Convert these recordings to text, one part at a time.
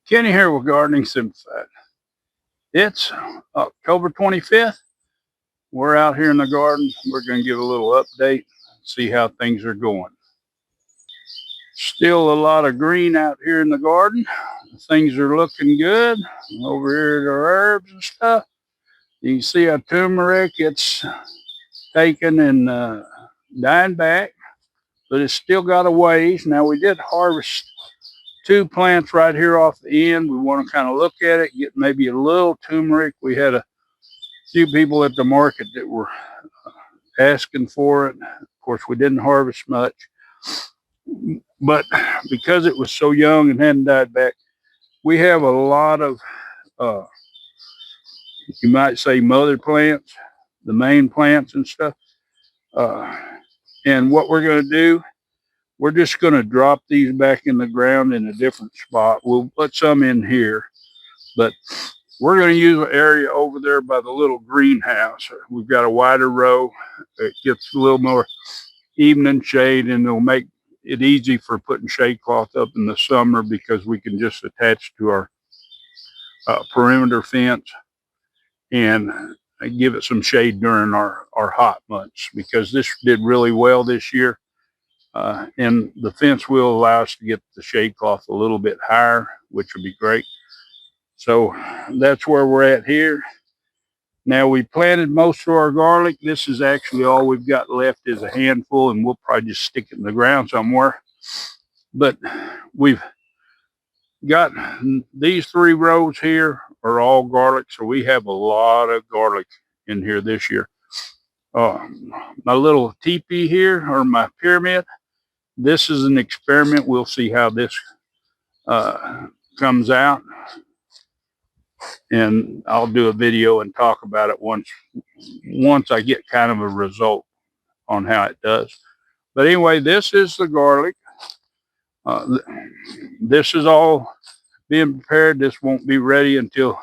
Kenny here with Gardening Simplified. It's October 25th. We're out here in the garden. We're going to give a little update, see how things are going. Still a lot of green out here in the garden. Things are looking good. Over here at our herbs and stuff. You can see our turmeric, it's taken and dying back, but it's still got a ways. Now we did harvest 2 plants right here off the end. We want to kind of look at it, get maybe a little turmeric. We had a few people at the market that were asking for it. Of course, we didn't harvest much, but because it was so young and hadn't died back, we have a lot of, you might say, mother plants, the main plants and stuff. And what we're going to do, we're just going to drop these back in the ground in a different spot. We'll put some in here, but we're going to use an area over there by the little greenhouse. We've got a wider row. It gets a little more evening shade, and it'll make it easy for putting shade cloth up in the summer because we can just attach to our perimeter fence and give it some shade during our hot months, because this did really well this year. And the fence will allow us to get the shade cloth a little bit higher, which would be great. So that's where we're at here. Now, we planted most of our garlic. This is actually all we've got left is a handful, and we'll probably just stick it in the ground somewhere. But we've got these 3 rows here are all garlic, so we have a lot of garlic in here this year. My little teepee here, or my pyramid, this is an experiment. We'll see how this comes out, and I'll do a video and talk about it once I get kind of a result on how it does. But anyway, this is the garlic. This is all being prepared. This won't be ready until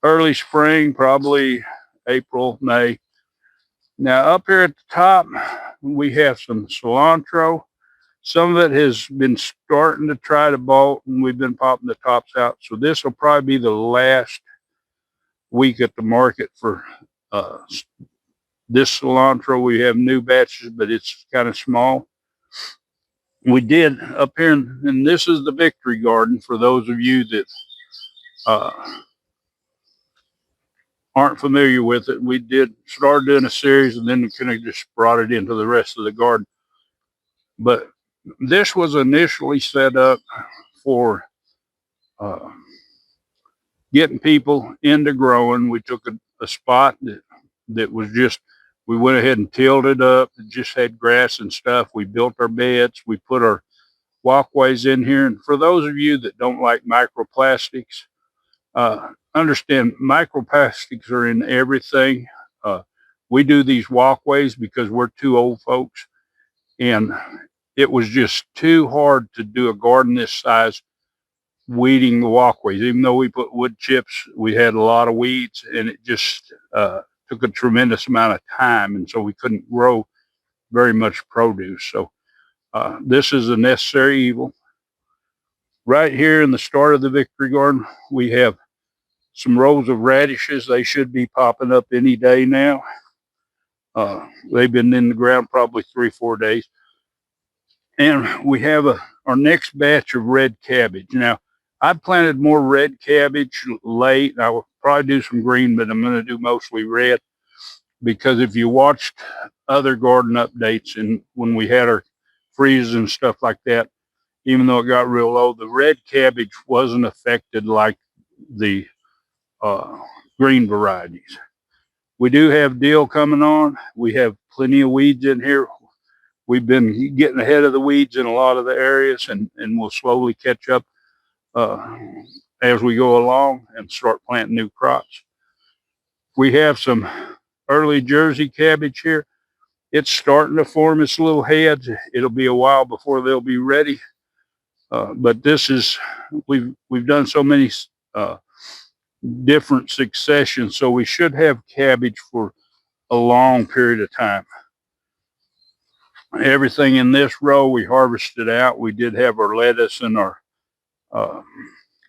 early spring, probably April, May. Now, up here at the top, we have some cilantro. Some of it has been starting to try to bolt, and we've been popping the tops out. So this will probably be the last week at the market for this cilantro. We have new batches, but it's kind of small. We did up here, and this is the Victory Garden for those of you that aren't familiar with it. We did start doing a series, and then we kind of just brought it into the rest of the garden. But this was initially set up for getting people into growing. We took a spot that was just, we went ahead and tilled it up. It just had grass and stuff. We built our beds. We put our walkways in here. And for those of you that don't like microplastics, understand microplastics are in everything. We do these walkways because we're 2 old folks, and it was just too hard to do a garden this size weeding the walkways. Even though we put wood chips, we had a lot of weeds, and it just took a tremendous amount of time, and so we couldn't grow very much produce. So this is a necessary evil. Right here in the start of the Victory Garden, we have some rows of radishes. They should be popping up any day now. They've been in the ground probably 3-4 days. And we have our next batch of red cabbage. Now, I planted more red cabbage late. I will probably do some green, but I'm going to do mostly red, because if you watched other garden updates and when we had our freezes and stuff like that, even though it got real low, the red cabbage wasn't affected like the green varieties. We do have dill coming on. We have plenty of weeds in here. We've been getting ahead of the weeds in a lot of the areas, and we'll slowly catch up as we go along and start planting new crops. We have some early Jersey cabbage here. It's starting to form its little heads. It'll be a while before they'll be ready. But this is, we've done so many different successions, so we should have cabbage for a long period of time. Everything in this row we harvested out. We did have our lettuce and our uh,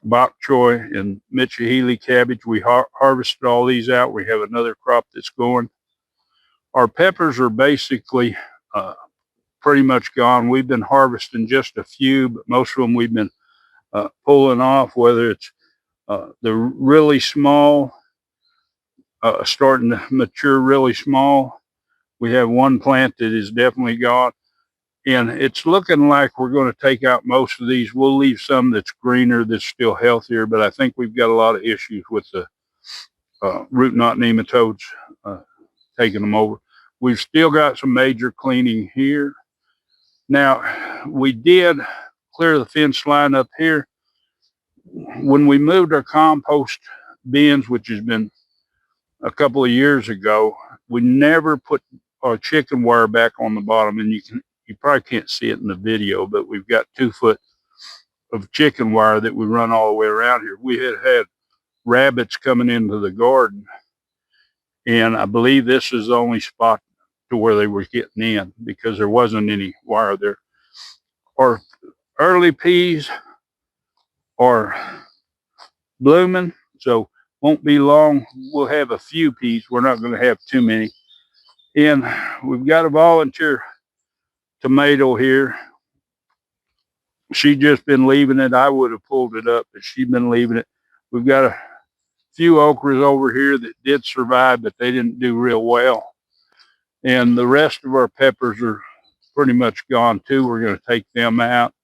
bok choy and Mitchell cabbage. We harvested all these out. We have another crop that's going. Our peppers are basically pretty much gone. We've been harvesting just a few, but most of them we've been pulling off, whether it's the really small, starting to mature really small. We have one plant that is definitely gone. And it's looking like we're going to take out most of these. We'll leave some that's greener, that's still healthier, but I think we've got a lot of issues with the root knot nematodes taking them over. We've still got some major cleaning here. Now, we did clear the fence line up here. When we moved our compost bins, which has been a couple of years ago, we never put our chicken wire back on the bottom, and you probably can't see it in the video, but we've got 2 foot of chicken wire that we run all the way around here. We had rabbits coming into the garden, and I believe this is the only spot to where they were getting in because there wasn't any wire there. Our early peas are blooming, so won't be long. We'll have a few peas. We're not going to have too many. And we've got a volunteer tomato here. She just been leaving it. I would have pulled it up, but she's been leaving it. We've got a few okras over here that did survive, but they didn't do real well. And the rest of our peppers are pretty much gone too. We're going to take them out.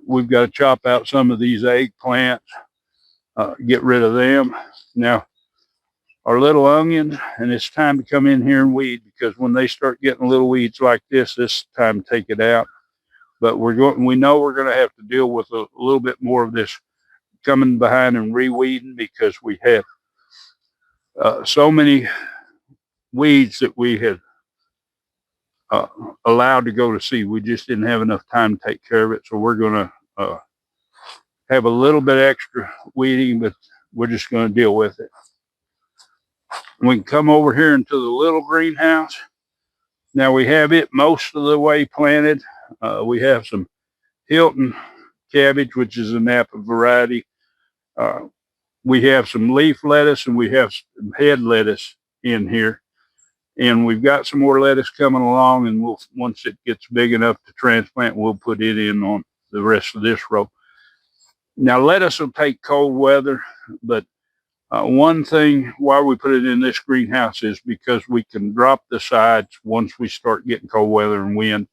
We've got to chop out some of these eggplants, get rid of them. Now, our little onions, and it's time to come in here and weed, because when they start getting little weeds like this is time to take it out. But we know we're going to have to deal with a little bit more of this coming behind and reweeding, because we have so many weeds that we had allowed to go to seed. We just didn't have enough time to take care of it. So we're going to have a little bit extra weeding, but we're just going to deal with it. We can come over here into the little greenhouse. Now we have it most of the way planted. We have some Hilton cabbage, which is a Napa variety. We have some leaf lettuce, and we have some head lettuce in here. And we've got some more lettuce coming along, and once it gets big enough to transplant, we'll put it in on the rest of this row. Now, lettuce will take cold weather, but one thing why we put it in this greenhouse is because we can drop the sides once we start getting cold weather and wind,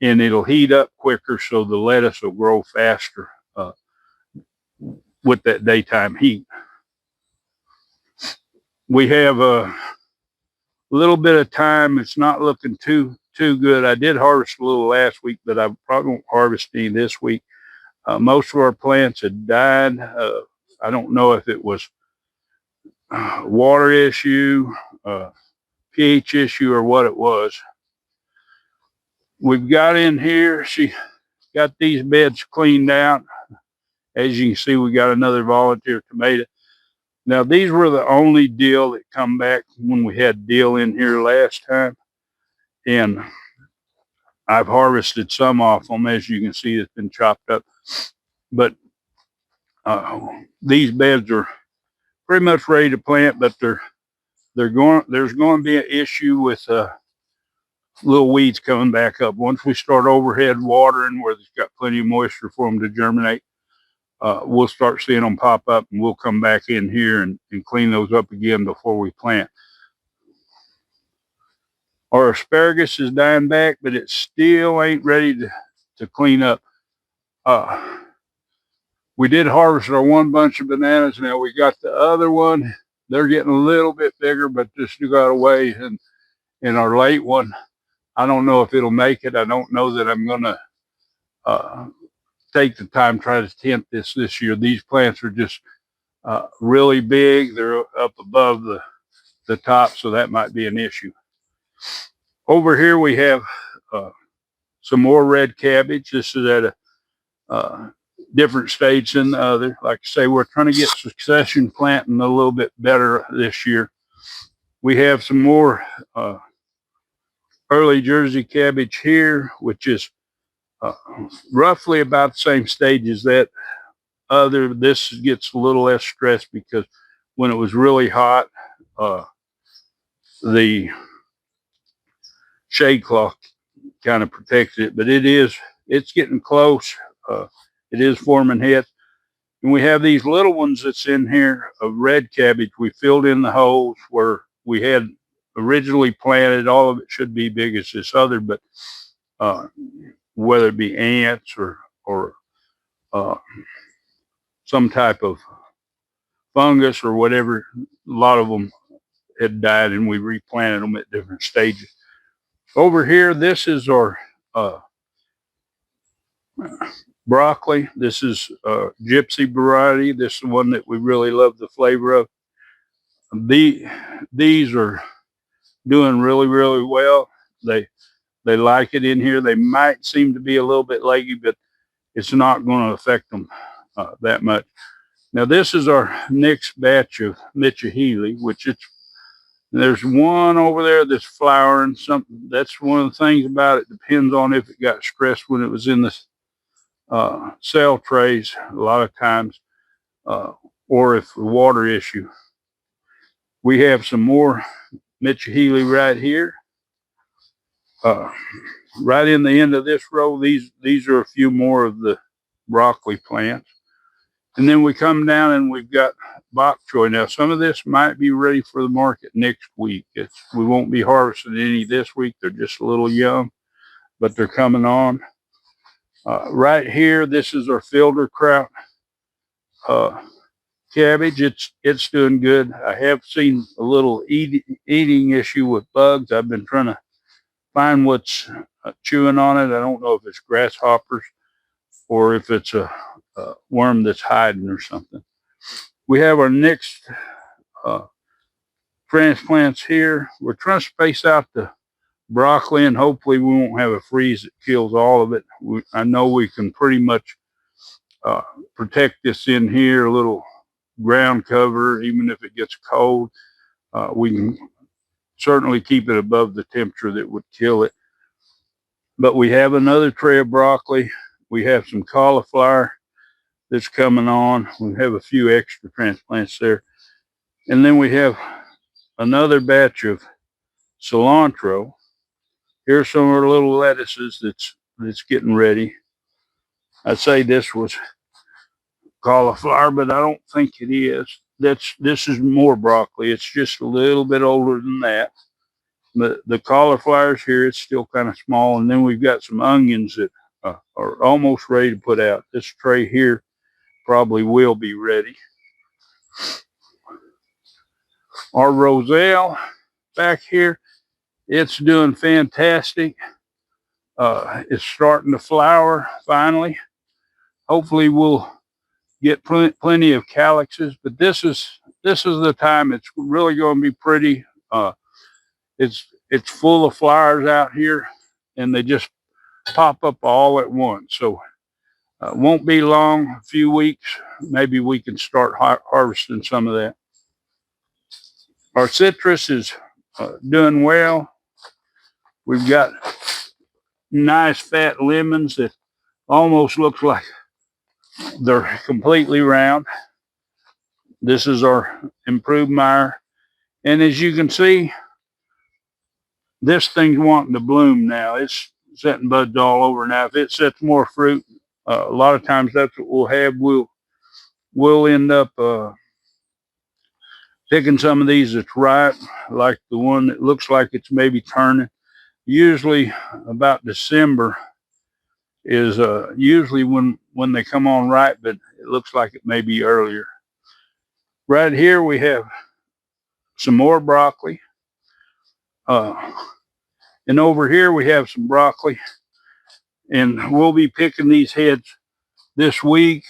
and it'll heat up quicker, so the lettuce will grow faster with that daytime heat. We have a little bit of time. It's not looking too good. I did harvest a little last week, but I probably won't harvest any this week. Most of our plants had died. I don't know if it was water issue, pH issue, or what it was. We've got in here, she got these beds cleaned out. As you can see, we got another volunteer tomato. Now, these were the only dill that come back when we had dill in here last time. And I've harvested some off them. As you can see, it's been chopped up. But these beds are pretty much ready to plant, but there's going to be an issue with little weeds coming back up. Once we start overhead watering where there's got plenty of moisture for them to germinate, we'll start seeing them pop up, and we'll come back in here and clean those up again before we plant. Our asparagus is dying back, but it still ain't ready to clean up. We did harvest our one bunch of bananas. Now we got the other one. They're getting a little bit bigger, but just got away. And in our late one, I don't know if it'll make it. I don't know that I'm going to take the time to try to tent this year. These plants are just really big. They're up above the top, so that might be an issue. Over here we have some more red cabbage. This is at a different stage than the other. Like I say, we're trying to get succession planting a little bit better this year. We have some more early Jersey cabbage here, which is uh, roughly about the same stage as that other. This gets a little less stressed because when it was really hot, the shade cloth kind of protects it, but it's getting close. Uh, it is forming heads. And we have these little ones that's in here of red cabbage. We filled in the holes where we had originally planted. All of it should be big as this other, but uh, whether it be ants or uh, some type of fungus or whatever, a lot of them had died, and we replanted them at different stages. Over here, this is our uh, broccoli. This is gypsy variety. This is the one that we really love the flavor of. The, these are doing really, really well. They they like it in here. They might seem to be a little bit leggy, but it's not going to affect them that much. Now this is our next batch of Mitchahili, which there's one over there that's flowering. Something that's one of the things about it. Depends on if it got stressed when it was in the cell trays a lot of times, uh, or if the water issue. We have some more Mitchahili right here. Right in the end of this row, these are a few more of the broccoli plants. And then we come down and we've got bok choy. Now, some of this might be ready for the market next week. We won't be harvesting any this week. They're just a little young, but they're coming on. Right here, this is our filter kraut cabbage. It's doing good. I have seen a little eating issue with bugs. I've been trying to find what's chewing on it. I don't know if it's grasshoppers or if it's a worm that's hiding or something. We have our next transplants here. We're trying to space out the broccoli, and hopefully we won't have a freeze that kills all of it. I know we can pretty much protect this in here, a little ground cover, even if it gets cold. We can certainly keep it above the temperature that would kill it. But we have another tray of broccoli. We have some cauliflower that's coming on. We have a few extra transplants there. And then we have another batch of cilantro. Here's some of our little lettuces that's getting ready. I'd say this was cauliflower, but I don't think it is. This is more broccoli. It's just a little bit older than that. The cauliflowers here, it's still kind of small. And then we've got some onions that are almost ready to put out. This tray here probably will be ready. Our roselle back here, it's doing fantastic. It's starting to flower finally. Hopefully we'll get plenty of calyxes, but this is the time it's really going to be pretty. It's full of flowers out here, and they just pop up all at once. So won't be long, a few weeks, maybe we can start harvesting some of that. Our citrus is doing well. We've got nice fat lemons that almost look like they're completely round. This is our improved Meyer. And as you can see, this thing's wanting to bloom now. It's setting buds all over. Now, if it sets more fruit, a lot of times that's what we'll have. We'll end up picking some of these that's ripe, like the one that looks like it's maybe turning. Usually about December is usually when they come on ripe, but it looks like it may be earlier. Right here we have some more broccoli. And over here we have some broccoli. And we'll be picking these heads this week.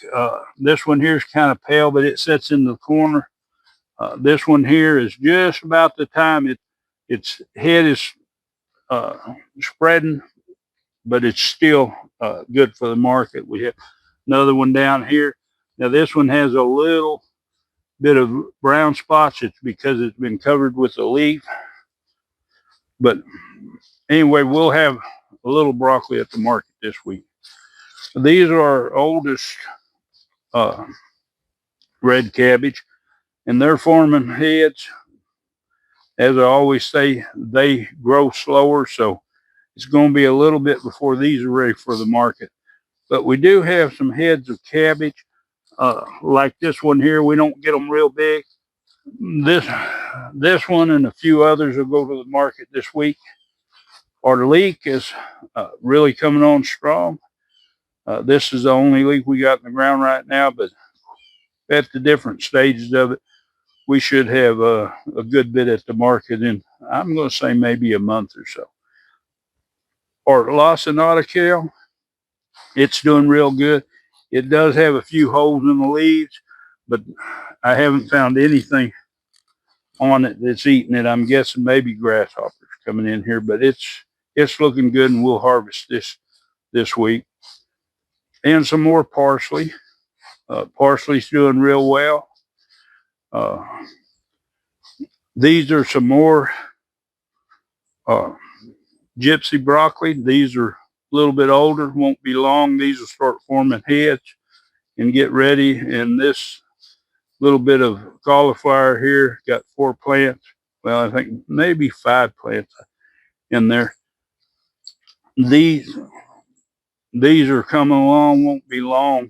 This one here is kind of pale, but it sits in the corner. This one here is just about the time its head is spreading, but it's still good for the market. We have another one down here. Now this one has a little bit of brown spots. It's because it's been covered with a leaf. But anyway, we'll have a little broccoli at the market this week. These are our oldest uh, red cabbage, and they're forming heads. As I always say, they grow slower, so it's going to be a little bit before these are ready for the market. But we do have some heads of cabbage, like this one here. We don't get them real big. This this one and a few others will go to the market this week. Our leek is really coming on strong. This is the only leek we got in the ground right now, but at the different stages of it, we should have a good bit at the market in, I'm going to say, maybe a month or so. Our lacinato kale, it's doing real good. It does have a few holes in the leaves, but I haven't found anything on it that's eating it. I'm guessing maybe grasshoppers coming in here, but it's looking good, and we'll harvest this week. And some more parsley. Parsley's doing real well. Uh, these are some more uh, gypsy broccoli. These are a little bit older, won't be long. These will start forming heads and get ready. And this little bit of cauliflower here got 4 plants. Well, I think maybe 5 plants in there. These these are coming along, won't be long.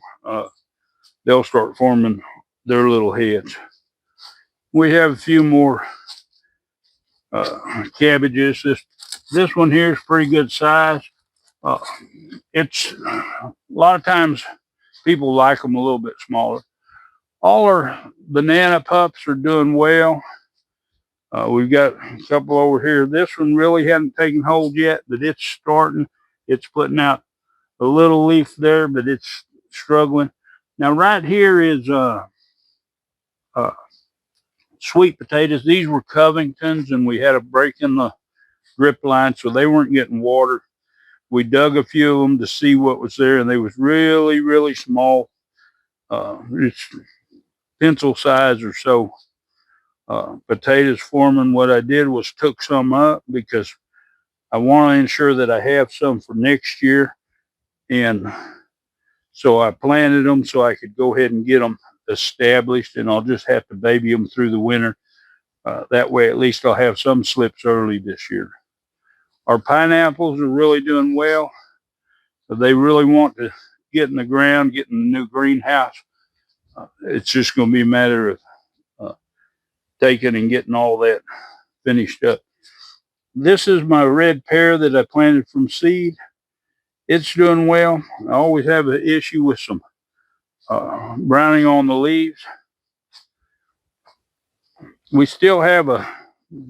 They'll start forming their little heads. We have a few more cabbages. This one here is pretty good size. Uh, it's a lot of times people like them a little bit smaller. All our banana pups are doing well. We've got a couple over here. This one really hasn't taken hold yet, but it's starting. It's putting out a little leaf there, but it's struggling. Now, right here is uh, sweet potatoes. These were Covingtons, and we had a break in the drip line, so they weren't getting water. We dug a few of them to see what was there, and they was really, really small. It's pencil size or so. Potatoes forming. What I did was took some up because I want to ensure that I have some for next year, and so I planted them so I could go ahead and get them established, and I'll just have to baby them through the winter. That way, at least I'll have some slips early this year. Our pineapples are really doing well. They really want to get in the ground, get in the new greenhouse. It's just going to be a matter of uh, taking and getting all that finished up. This is my red pear that I planted from seed. It's doing well. I always have an issue with some browning on the leaves. We still have a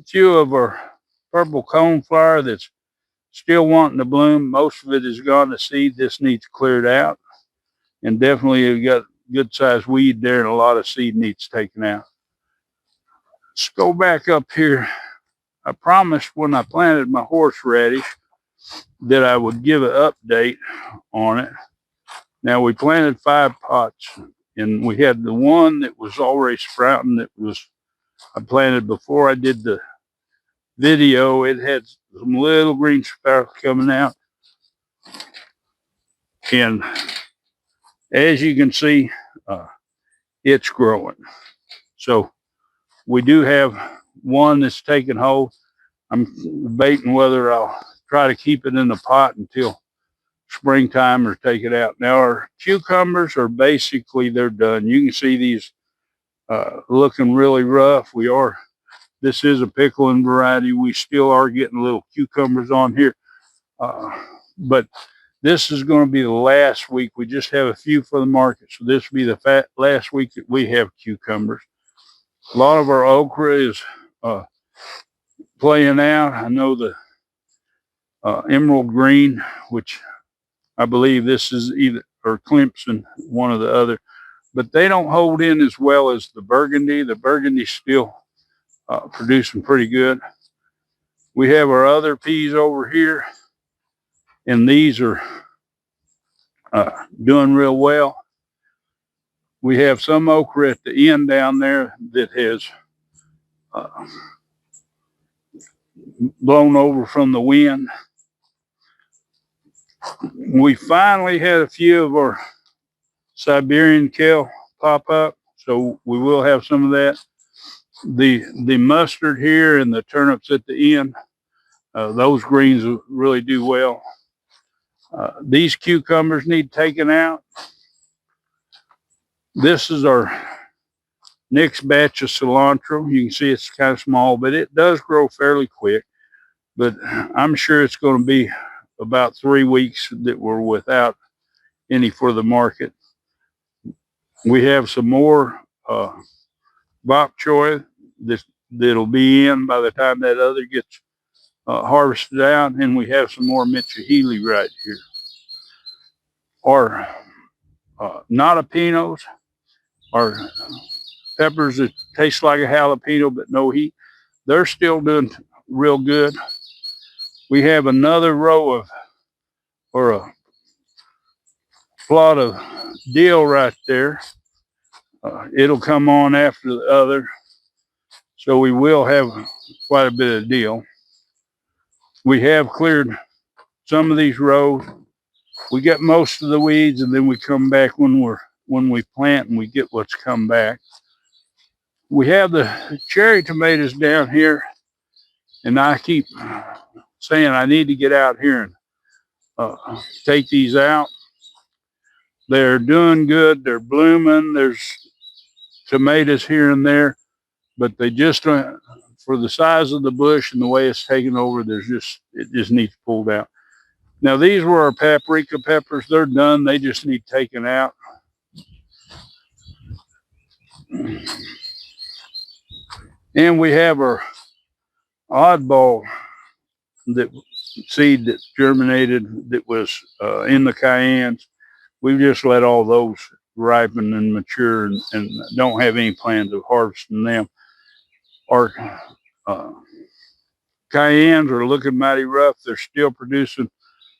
few of our purple coneflower that's still wanting to bloom. Most of it has gone to seed. This needs cleared out. And definitely you've got good sized weed there, and a lot of seed needs taken out. Let's go back up here. I promised when I planted my horseradish that I would give an update on it. Now, we planted 5 pots, and we had the one that was already sprouting that was I planted before I did the video. It had some little green sprouts coming out, and as you can see, it's growing. So we do have one that's taking hold. I'm debating whether I'll try to keep it in the pot until springtime or take it out. Now, our cucumbers are basically, they're done. You can see these looking really rough. This is a pickling variety. We still are getting little cucumbers on here. But this is going to be the last week. We just have a few for the market. So this will be the last week that we have cucumbers. A lot of our okra is playing out. I know the emerald green, which I believe this is either or Clemson, one or the other, but they don't hold in as well as the burgundy. The burgundy's still producing pretty good. We have our other peas over here, and these are doing real well. We have some okra at the end down there that has uh, blown over from the wind. We finally had a few of our Siberian kale pop up, so we will have some of that. The mustard here and the turnips at the end, those greens really do well. These cucumbers need taken out. This is our next batch of cilantro. You can see it's kind of small, but it does grow fairly quick. But I'm sure it's going to be about 3 weeks that we're without any for the market. We have some more bok choy that'll be in by the time that other gets harvested out, and we have some more Mitchahili right here. Our natapinos are peppers that taste like a jalapeno but no heat. They're still doing real good. We have another row of, or a plot of dill right there. It'll come on after the other, so we will have quite a bit of dill. We have cleared some of these rows. We get most of the weeds, and then we come back when we plant and we get what's come back. We have the cherry tomatoes down here, and I keep saying I need to get out here and take these out. They're doing good. They're blooming. There's tomatoes here and there, but they just for the size of the bush and the way it's taken over, it just needs pulled out. Now these were our paprika peppers. They're done. They just need taken out. And we have our oddball seed that germinated that was in the cayennes. We've just let all those ripen and mature, and don't have any plans of harvesting them. Our cayennes are looking mighty rough. They're still producing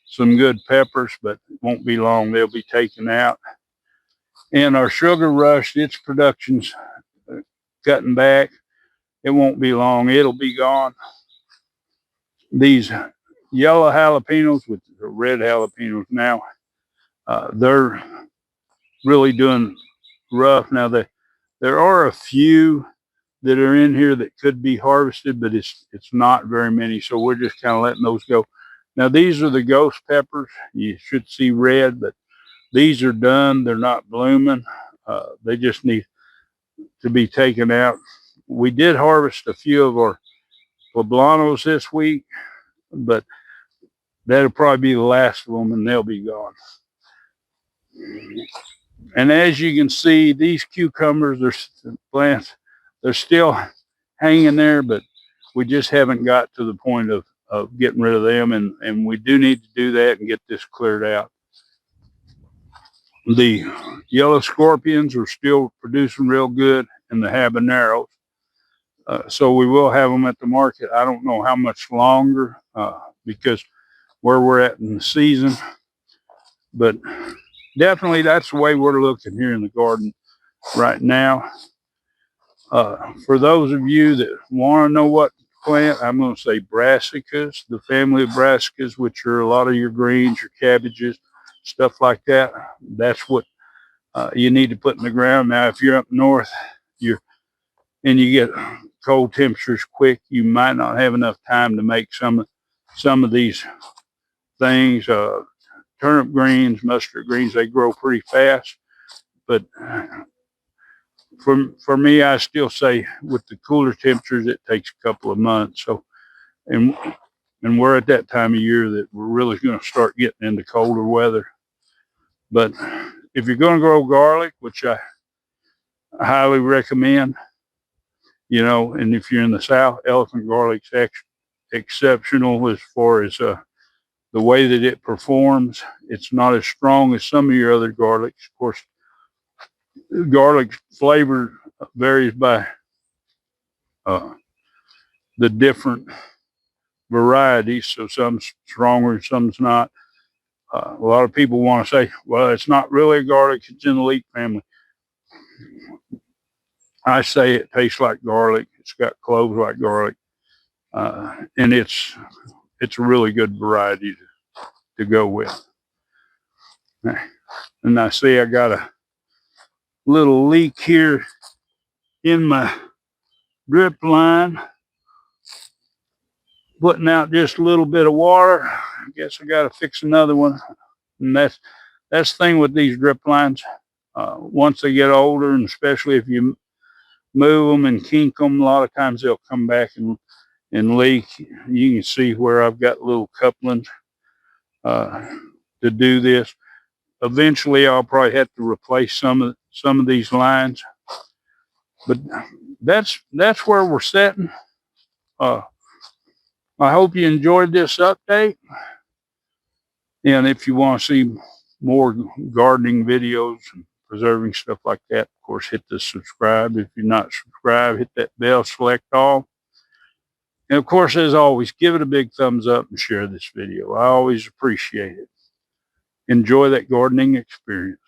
some good peppers, but it won't be long. They'll be taken out. And our sugar rush, its production's cutting back. It won't be long. It'll be gone. These yellow jalapenos with the red jalapenos now, they're really doing rough. Now, there are a few that are in here that could be harvested, but it's not very many. So we're just kind of letting those go. Now, these are the ghost peppers. You should see red, but these are done. They're not blooming. They just need to be taken out. We did harvest a few of our poblanos this week, but that'll probably be the last of them, and they'll be gone. And as you can see, these cucumbers, they're still hanging there, but we just haven't got to the point of getting rid of them, and we do need to do that and get this cleared out. The yellow scorpions are still producing real good, and the habaneros. So we will have them at the market. I don't know how much longer because where we're at in the season, but definitely that's the way we're looking here in the garden right now. For those of you that want to know what to plant, I'm going to say brassicas, the family of brassicas, which are a lot of your greens, your cabbages, stuff like that. That's what you need to put in the ground. Now, if you're up north, and you get cold temperatures quick, you might not have enough time to make some of these things. Turnip greens, mustard greens, they grow pretty fast. But for me, I still say with the cooler temperatures, it takes a couple of months. So, and we're at that time of year that we're really going to start getting into colder weather. But if you're going to grow garlic, which I highly recommend, and if you're in the South, elephant garlic's exceptional as far as the way that it performs. It's not as strong as some of your other garlics. Of course, garlic flavor varies by the different varieties. So some's stronger, some's not. A lot of people want to say, well, it's not really a garlic, it's in the leek family. I say it tastes like garlic. It's got cloves like garlic. And it's a really good variety to go with. And I see I got a little leak here in my drip line, putting out just a little bit of water. I guess I got to fix another one. And that's the thing with these drip lines. Once they get older, and especially if you move them and kink them, a lot of times they'll come back and leak. You can see where I've got little couplings to do this. Eventually, I'll probably have to replace some of these lines, but that's where we're sitting. I hope you enjoyed this update, and if you want to see more gardening videos and preserving stuff like that, of course, hit the subscribe. If you're not subscribed, hit that bell, select all. And of course, as always, give it a big thumbs up and share this video. I always appreciate it. Enjoy that gardening experience.